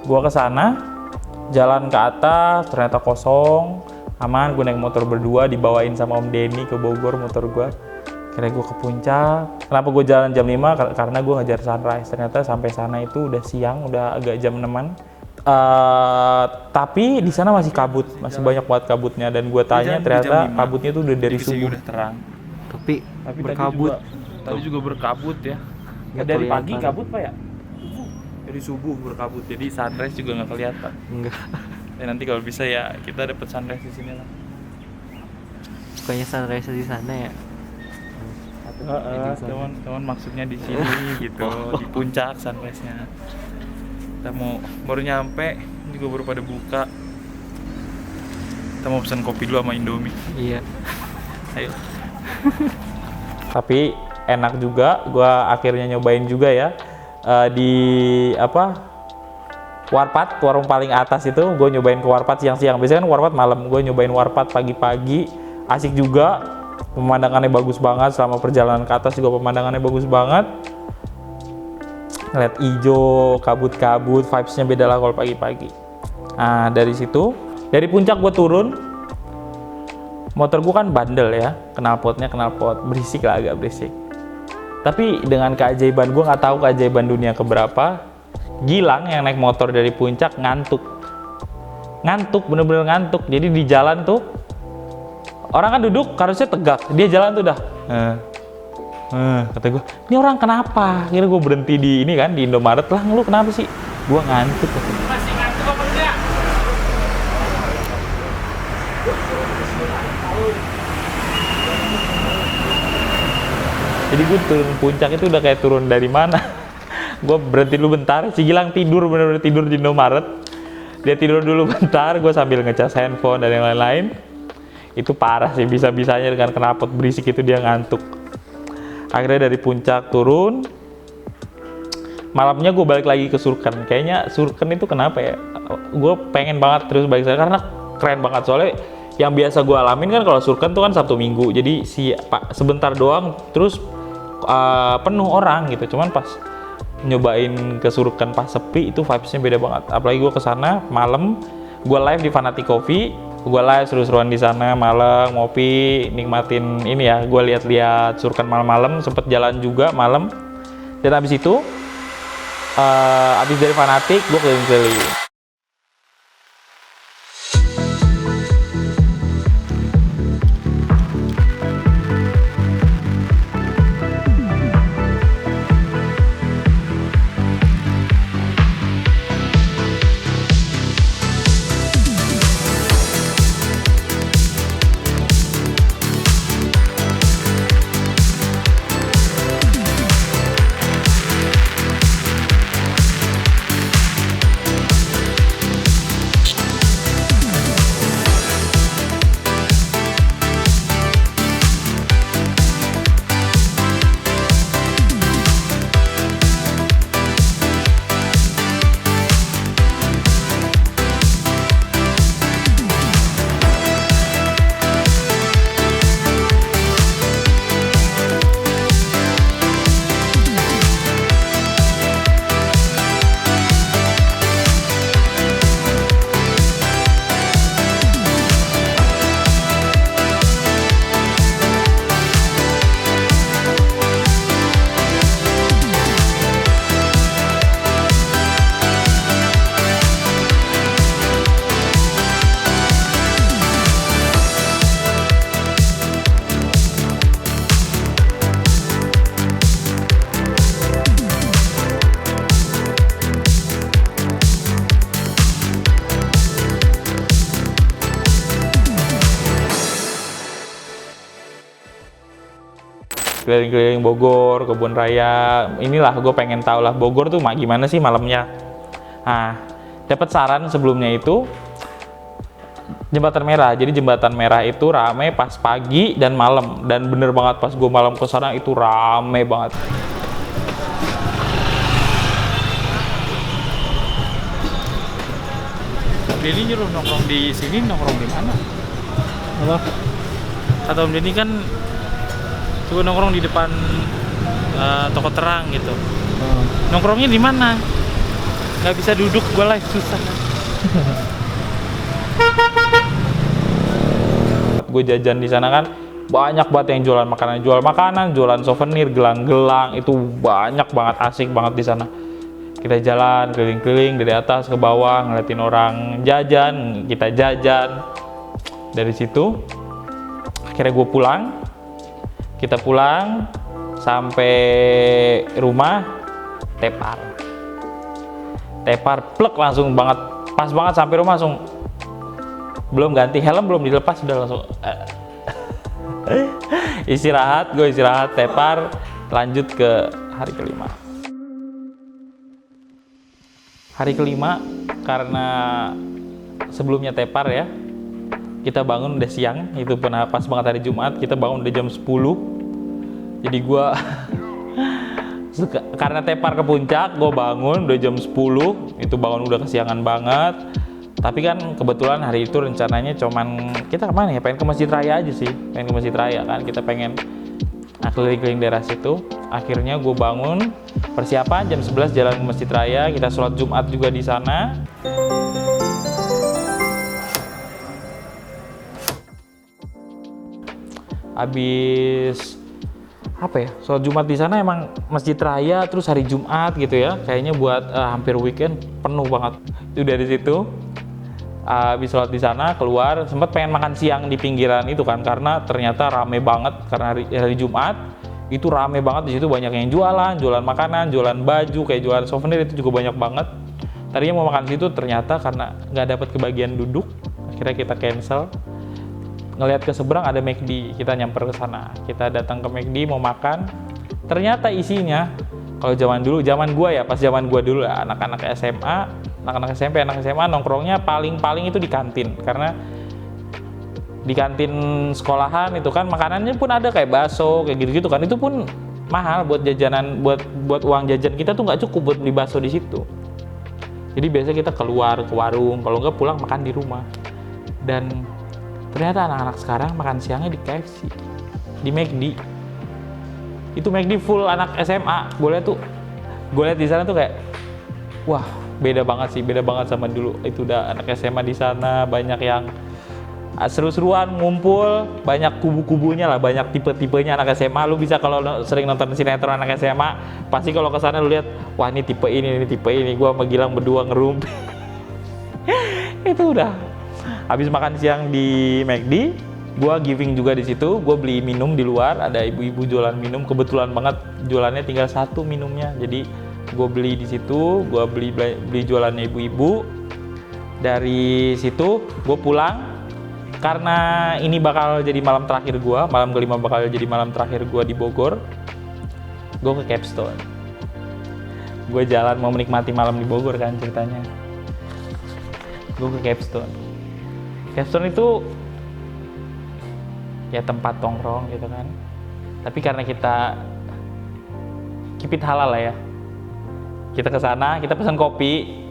Gue ke sana, jalan ke atas, ternyata kosong, aman. Gue naik motor berdua, dibawain sama Om Denny ke Bogor motor gue. Kira gue ke puncak. Kenapa gue jalan jam 5? Karena gue ngejar sunrise. Ternyata sampai sana itu udah siang, udah agak jam 6-an. Tapi di sana masih kabut, masih banyak banget kabutnya, dan gue tanya ternyata kabutnya tuh udah dari subuh. Udah terang. Tapi berkabut. Tadi juga berkabut ya. Nggak Dari kelihatan. pagi kabut Pak ya? Dari subuh berkabut, jadi sunrise juga nggak kelihatan. Enggak. Ya, nanti kalau bisa ya kita dapat sunrise di sini lah. Bukannya sunrise di sana ya? Teman maksudnya di sini gitu, di puncak sunrise-nya. Kita mau baru nyampe, juga baru pada buka. Kita mau pesan kopi dulu sama Indomie. Iya. Ayo. Tapi enak juga, gua akhirnya nyobain juga ya. Di warpat, warung paling atas itu gue nyobain ke warpat siang-siang. Biasanya kan warpat malam, gue nyobain warpat pagi-pagi, asik juga, pemandangannya bagus banget. Selama perjalanan ke atas juga pemandangannya bagus banget, ngeliat hijau, kabut-kabut, vibes-nya beda lah kalau pagi-pagi. Nah dari situ, dari puncak gue turun, motor gue kan bandel ya, knalpotnya knalpot berisik lah, agak berisik. Tapi dengan keajaiban, gue nggak tahu keajaiban dunia keberapa, Gilang yang naik motor dari puncak ngantuk, bener-bener ngantuk. Jadi di jalan tuh orang kan duduk harusnya tegak, dia jalan tuh udah kata gue, ini orang kenapa? Akhirnya gue berhenti di ini kan, di Indomaret lah. Lu kenapa sih? Gue ngantuk. Masih ngantuk apa enggak? Jadi gue turun puncak itu udah kayak turun dari mana. Gue berhenti dulu bentar, si Gilang tidur, bener-bener tidur di Indomaret. Dia tidur dulu bentar, gue sambil ngecas handphone dan yang lain-lain. Itu parah sih, bisa-bisanya dengan knalpot berisik itu dia ngantuk. Akhirnya dari puncak turun, malamnya gue balik lagi ke Surken. Kayaknya Surken itu kenapa ya, gue pengen banget terus balik sana karena keren banget. Soalnya yang biasa gue alamin kan kalau Surken tuh kan Sabtu Minggu, jadi sebentar doang terus penuh orang gitu. Cuman pas nyobain ke Surken pas sepi itu vibes-nya beda banget. Apalagi gue kesana malam, gue live di Fanatic Coffee, gue live seru-seruan di sana malam, ngopi, nikmatin ini ya. Gue lihat Surken malam-malam, sempet jalan juga malam. Dan abis itu, abis dari Fanatic, gue keliling-keliling. Keliling-keliling Bogor, Kebun Raya. Inilah gue pengen tahu lah Bogor tuh gimana sih malamnya. Nah, dapat saran sebelumnya itu Jembatan Merah. Jadi Jembatan Merah itu rame pas pagi dan malam. Dan bener banget pas gue malam ke sana itu rame banget. Denny nyuruh nongkrong di sini, nongkrong di mana? Apa? Kata Om Denny kan coba nongkrong di depan toko terang gitu. Nongkrongnya di mana? Nggak bisa duduk, gue live susah. Gue jajan di sana kan banyak banget yang jualan makanan, jualan souvenir, gelang-gelang, itu banyak banget, asik banget di sana. Kita jalan keliling-keliling dari atas ke bawah, ngeliatin orang jajan, kita jajan. Dari situ akhirnya gue pulang. Kita pulang sampai rumah, tepar plek langsung banget, pas banget sampai rumah langsung, belum ganti helm, belum dilepas sudah langsung istirahat. Gue istirahat, tepar, lanjut ke hari kelima. Hari kelima karena sebelumnya tepar ya, kita bangun udah siang, itu pernah pas banget hari Jumat, kita bangun udah jam 10. Jadi gue karena tepar ke puncak, gue bangun udah jam 10, itu bangun udah kesiangan banget. Tapi kan kebetulan hari itu rencananya cuman kita kemana ya, pengen ke Masjid Raya aja sih, pengen ke Masjid Raya kan, kita pengen keliling-keliling daerah situ. Akhirnya gue bangun, persiapan jam 11 jalan ke Masjid Raya, kita sholat Jumat juga di sana. Habis apa ya, sholat Jumat di sana emang Masjid Raya, terus hari Jumat gitu ya, kayaknya buat hampir weekend penuh banget. Itu dari situ habis sholat di sana keluar, sempat pengen makan siang di pinggiran itu kan, karena ternyata rame banget karena hari Jumat itu rame banget di situ, banyak yang jualan makanan, jualan baju, kayak jualan souvenir itu juga banyak banget. Tadinya mau makan situ, ternyata karena nggak dapat kebagian duduk, akhirnya kita cancel. Ngelihat ke seberang ada McD, kita nyamper ke sana. Kita datang ke McD mau makan, ternyata isinya kalau zaman gua ya, pas zaman gua dulu ya, anak-anak SMA, anak-anak SMP, anak SMA nongkrongnya paling itu di kantin, karena di kantin sekolahan itu kan makanannya pun ada kayak bakso kayak gitu-gitu kan, itu pun mahal buat jajanan, buat uang jajan kita tuh nggak cukup buat beli bakso di situ. Jadi biasanya kita keluar ke warung, kalau nggak pulang makan di rumah. Dan ternyata anak-anak sekarang makan siangnya di KFC, di McD. Itu McD full anak SMA. Gue lihat di sana tuh kayak, wah beda banget sama dulu. Itu udah anak SMA di sana, banyak yang seru-seruan, ngumpul, banyak kubu-kubunya lah, banyak tipe-tipenya anak SMA. Lu bisa kalau sering nonton sinetron anak SMA, pasti kalau kesana lu lihat, wah ini tipe ini. Gua sama Gilang berdua ngerumpi. Itu udah. Habis makan siang di McD, gua giving juga di situ. Gua beli minum di luar, ada ibu-ibu jualan minum. Kebetulan banget jualannya tinggal satu minumnya. Jadi gua beli di situ, gua beli jualannya ibu-ibu. Dari situ gua pulang. Karena ini bakal jadi malam terakhir gua, malam kelima bakal jadi malam terakhir gua di Bogor. Gua ke Capstone. Gua jalan mau menikmati malam di Bogor kan ceritanya. Gua ke Capstone. Capstone itu ya tempat tongkrong gitu kan. Tapi karena kita keep it halal lah ya. Kita ke sana, kita pesan kopi.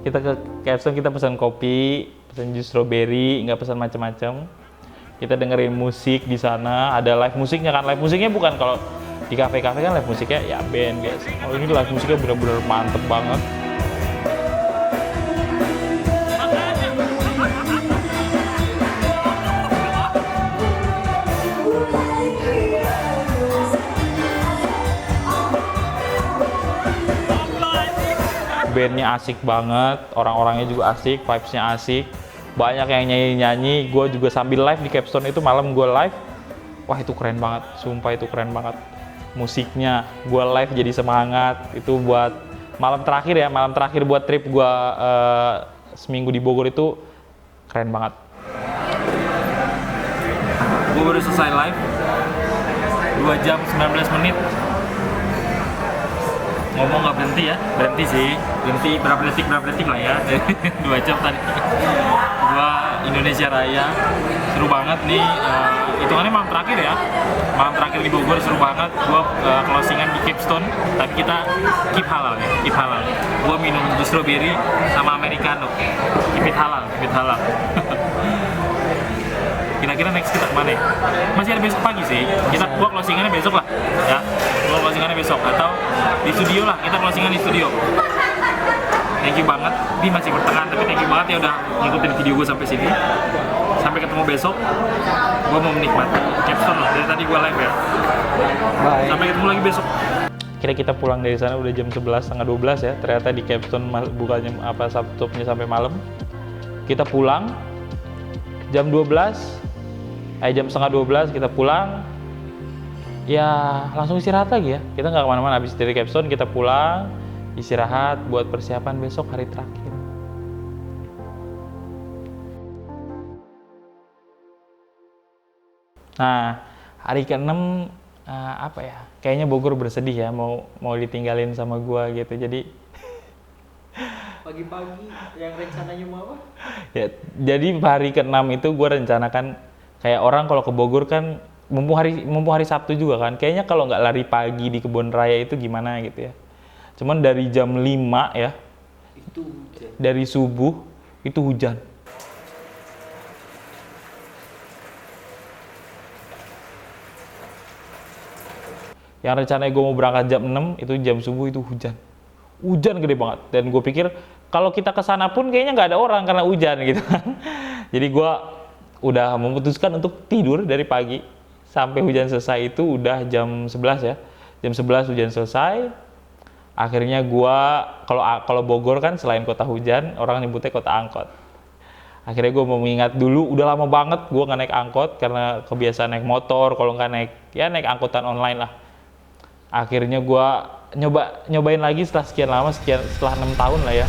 Kita ke Capstone, kita pesan kopi, pesan jus strawberry, nggak pesan macam-macam. Kita dengerin musik di sana, ada live musiknya kan. Live musiknya bukan kalau di kafe-kafe kan live musiknya ya band biasa. Oh ini live musiknya bener-bener mantep banget. Bandnya asik banget, orang-orangnya juga asik, vibes-nya asik, banyak yang nyanyi-nyanyi. Gue juga sambil live di Capstone itu, malam gue live, wah itu keren banget, sumpah itu keren banget. Musiknya, gue live jadi semangat, itu buat malam terakhir ya, malam terakhir buat trip gue seminggu di Bogor itu keren banget. Gue baru selesai live, 2 jam 19 menit. Ngomong nggak berhenti ya, berhenti sih, berhenti berapa detik lah ya, 2 jam tadi. gua Indonesia Raya seru banget nih. Hitungannya malam terakhir ya, malam terakhir di Bogor seru banget. Gua closingan di Capstone, tapi kita keep halal ya, keep halal. Gua minum jus strawberry sama americano, keep it halal, keep it halal. Kira-kira next kita kemana ya? Masih ada besok pagi sih. Gua closingannya besok lah, ya. Gua closingannya besok atau di studio lah. Kita closingan di studio. Thank you banget. Ini masih pertengahan, tapi thank you banget ya udah ngikutin video gue sampai sini. Sampai ketemu besok. Gue mau menikmati Capstone loh. Dari tadi gue live ya. Bye. Sampai ketemu lagi besok. Kira kita pulang dari sana udah jam 11, setengah 12 ya. Ternyata di Capstone bukanya tutupnya sampai malam. Kita pulang jam 12. Jam setengah 12 kita pulang. Ya langsung istirahat lagi ya. Kita nggak kemana-mana. Habis dari Capstone kita pulang, istirahat buat persiapan besok hari terakhir. Nah, hari ke-6 apa ya? Kayaknya Bogor bersedih ya mau ditinggalin sama gua gitu. Jadi Pagi-pagi yang rencananya mau apa? ya, jadi hari ke-6 itu gua rencanakan kayak orang kalau ke Bogor kan mumpung hari Sabtu juga kan. Kayaknya kalau nggak lari pagi di kebun raya itu gimana gitu ya. Cuman dari jam 5 ya, Itu hujan. dari subuh itu hujan. Yang rencananya gue mau berangkat jam 6, itu jam subuh itu hujan. Hujan gede banget. Dan gue pikir kalau kita ke sana pun kayaknya nggak ada orang karena hujan gitu kan. Jadi gue udah memutuskan untuk tidur dari pagi sampai hujan selesai itu udah jam 11 ya. Jam 11 hujan selesai. Akhirnya gua kalau Bogor kan selain kota hujan, orang nyebutnya kota angkot. Akhirnya gua mau mengingat dulu, udah lama banget gua nggak naik angkot karena kebiasaan naik motor, kalau nggak naik angkutan online lah. Akhirnya gua nyobain lagi setelah sekian lama, setelah 6 tahun lah ya.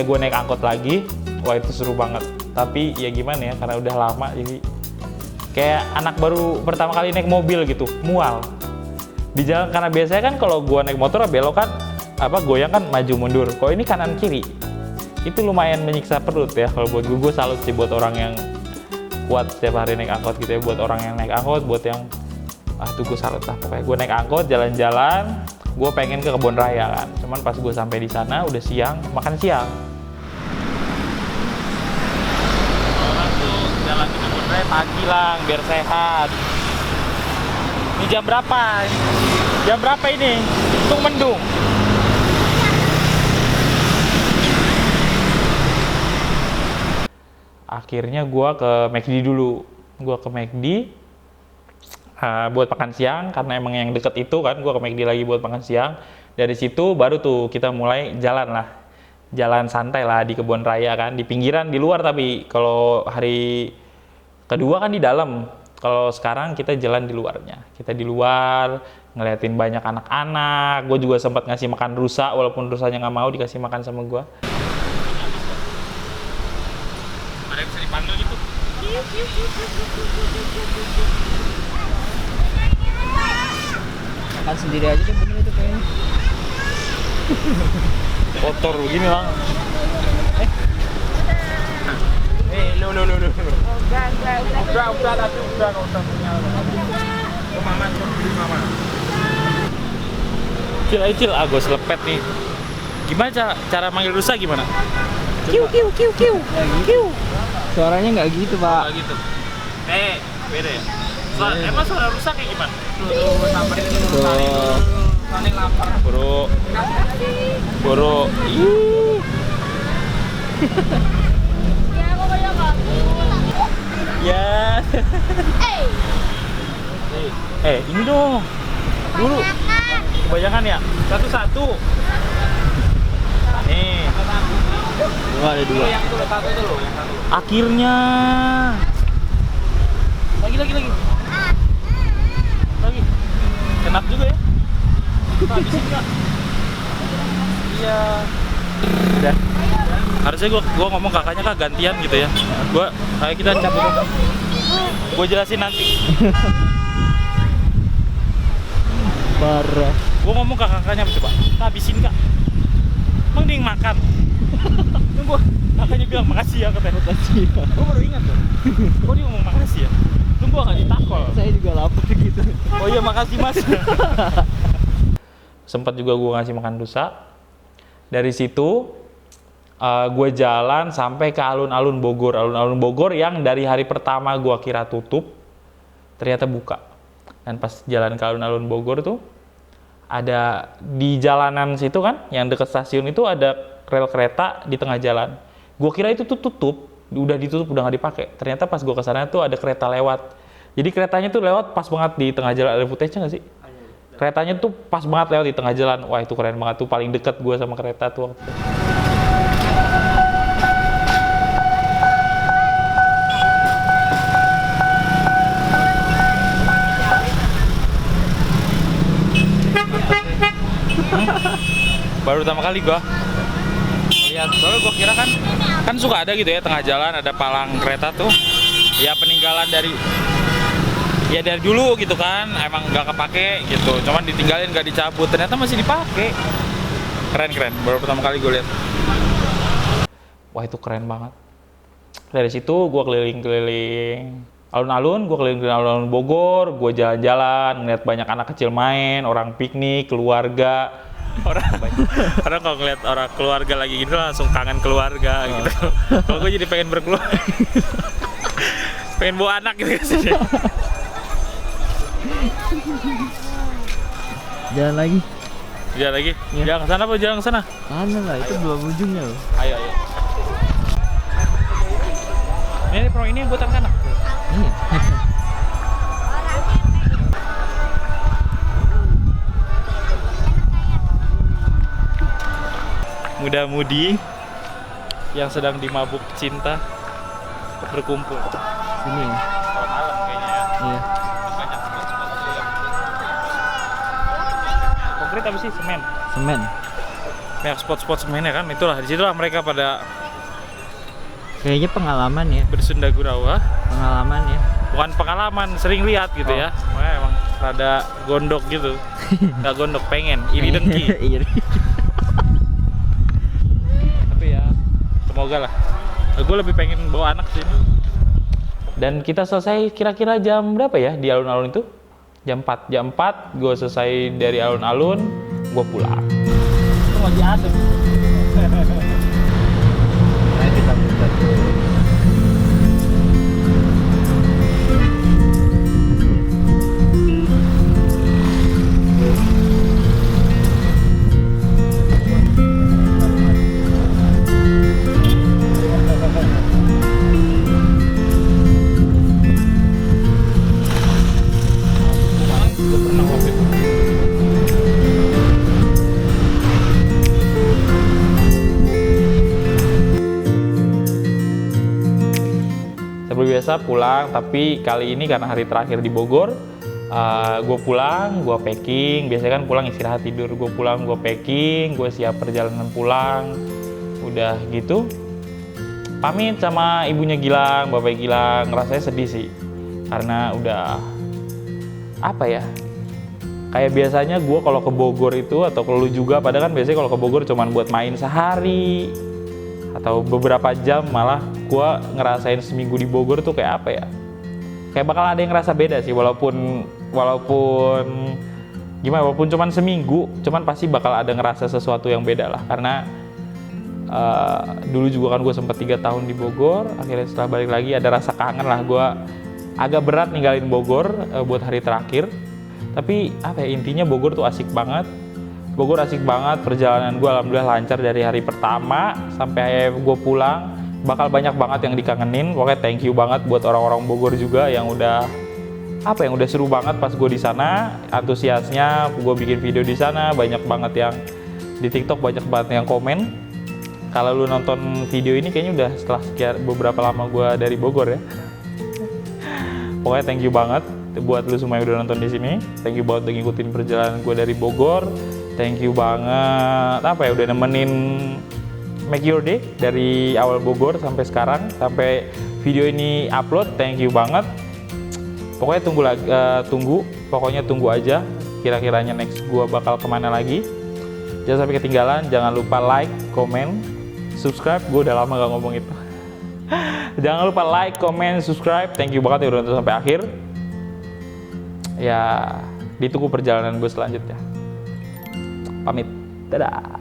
Gue naik angkot lagi, wah itu seru banget. Tapi ya gimana ya, karena udah lama jadi kayak anak baru pertama kali naik mobil gitu, mual di jalan. Karena biasanya kan kalau gue naik motor belok kan goyang kan maju mundur. Kalau ini kanan kiri, itu lumayan menyiksa perut ya. Kalau buat gue salut sih buat orang yang kuat setiap hari naik angkot gitu ya. Buat orang yang naik angkot, buat yang tuh gue salut lah. Pokoknya gue naik angkot jalan-jalan, gue pengen ke kebun raya kan. Cuman pas gue sampai di sana udah siang, makan siang. Jalan ke kebun raya pagi lah, biar sehat. Ini jam berapa? Jam berapa ini? Untung mendung. Akhirnya gua ke McD dulu. Gua ke McD buat makan siang, karena emang yang deket itu kan. Gua ke McD lagi buat makan siang. Dari situ baru tuh kita mulai jalan lah. Jalan santai lah di kebun raya kan, di pinggiran, di luar. Tapi kalau hari kedua kan di dalam, kalau sekarang kita jalan di luarnya. Kita di luar ngeliatin banyak anak-anak. Gue juga sempat ngasih makan rusa, walaupun rusanya nggak mau dikasih makan sama gue. Ada yang bisa dipanggil gitu? Makan sendiri aja deh bener itu kayaknya. Kotor begini lang. No. Udah, tapi udah nggak usah punya. Ke mama, beli mama. Cil, gue selepet nih. Gimana cara manggil rusa gimana? Kiu. Suaranya nggak gitu, Pak. Nggak gitu. Beda ya? Emang suara rusa kayak gimana? Samperin dulu. Tuh. Paling lapar. Boro. Ya. Ini dong. Dulu. Kebanyakan ya? Satu-satu. Nih. Ada dua. Yang itu satu itu loh, yang satu. Akhirnya. Lagi. Lagi. Enak juga ya. Habisin nggak? Iya. Udah. Harusnya gua ngomong kakaknya kak gantian gitu ya. Kayak kita cabut. Gua jelasin nanti. Parah. Gua ngomong ke kakaknya coba. Kak habisin kak. Mending makan. Tunggu. Kakaknya bilang makasih ya katanya. Makasih. Gua baru ingat tuh. Kok dia ngomong makasih ya? Tunggu gak ditakol. Saya juga lapar gitu. Oh iya makasih mas. Sempat juga gue ngasih makan rusa. Dari situ gue jalan sampai ke alun-alun Bogor. Alun-alun Bogor yang dari hari pertama gue kira tutup, ternyata buka. Dan pas jalan ke alun-alun Bogor tuh ada di jalanan situ kan, yang dekat stasiun itu ada rel kereta di tengah jalan. Gue kira itu tuh tutup, udah ditutup, udah nggak dipakai. Ternyata pas gue kesana tuh ada kereta lewat. Jadi keretanya tuh lewat pas banget di tengah jalan. Ada footage-nya nggak sih? Keretanya tuh pas banget lewat di tengah jalan. Wah itu keren banget tuh, paling deket gue sama kereta tuh waktu itu. Baru pertama kali gue lihat, soalnya gue kira kan suka ada gitu ya tengah jalan ada palang kereta tuh, ya peninggalan dari dulu gitu kan, emang nggak kepake gitu, cuman ditinggalin nggak dicabut, ternyata masih dipakai. Keren, baru pertama kali gue lihat. Wah itu keren banget. Dari situ gue keliling-keliling alun-alun, gue keliling-keliling alun-alun Bogor, gue jalan-jalan, ngeliat banyak anak kecil main, orang piknik, keluarga. Orang kalau ngeliat orang keluarga lagi gitu langsung kangen keluarga gitu. Kalau gue jadi pengen berkeluarga, pengen bawa anak gitu sih. Jalan lagi. Jalan lagi? Ya. Jalan ke sana apa jalan ke sana? Sana lah, itu dua ujungnya loh. Ayo. Ini pro ini buat anak-anak. Iya. Muda-mudi yang sedang dimabuk cinta berkumpul. Sini ya. Kalau malam kayaknya ya. Iya. Banyak spot-spot yang konkret apa sih? Semen. Banyak spot-spot semennya kan. Itulah disitulah mereka pada Kayaknya pengalaman ya. bersunda gurau. Pengalaman ya. Bukan pengalaman, sering lihat gitu ya. Makanya emang rada gondok gitu. Nggak gondok, pengen iri dengki. Iri. Tapi ya semoga lah. Gue lebih pengen bawa anak sih. Dan kita selesai kira-kira jam berapa ya di alun-alun itu? Jam 4 gue selesai dari alun-alun, gue pulang. Itu lagi adem. Nah, kita buka tuh. Biasa pulang, tapi kali ini karena hari terakhir di Bogor, gue pulang, gue packing. Biasanya kan pulang istirahat tidur, gue pulang, gue packing, gue siap perjalanan pulang. Udah gitu, pamit sama ibunya Gilang, bapak Gilang. Rasanya sedih sih, karena udah apa ya? Kayak biasanya gue kalau ke Bogor itu atau kalau lu juga, padahal kan biasanya kalau ke Bogor cuman buat main sehari atau beberapa jam, malah gue ngerasain seminggu di Bogor tuh kayak apa ya, kayak bakal ada yang ngerasa beda sih, walaupun gimana, walaupun cuman seminggu, cuman pasti bakal ada ngerasa sesuatu yang beda lah, karena dulu juga kan gue sempat 3 tahun di Bogor, akhirnya setelah balik lagi ada rasa kangen lah. Gue agak berat ninggalin Bogor buat hari terakhir, tapi apa ya, intinya Bogor tuh asik banget. Bogor asik banget, perjalanan gue alhamdulillah lancar dari hari pertama sampai gue pulang. Bakal banyak banget yang dikangenin. Pokoknya thank you banget buat orang-orang Bogor juga yang udah seru banget pas gue di sana, antusiasnya. Gue bikin video di sana, banyak banget yang di TikTok, banyak banget yang komen. Kalau lu nonton video ini kayaknya udah setelah sekian beberapa lama gue dari Bogor ya. Pokoknya thank you banget buat lu semua yang udah nonton di sini. Thank you banget udah ngikutin perjalanan gue dari Bogor. Thank you banget udah nemenin Make Your Day dari awal Bogor sampai sekarang, sampai video ini upload. Thank you banget. Pokoknya tunggu aja kira-kiranya next gua bakal kemana lagi. Jangan sampai ketinggalan, jangan lupa like, comment, subscribe. Gue udah lama gak ngomong itu. Jangan lupa like, comment, subscribe. Thank you banget yang udah nonton sampai akhir. Ya, ditunggu perjalanan gue selanjutnya. Pamit, dadah.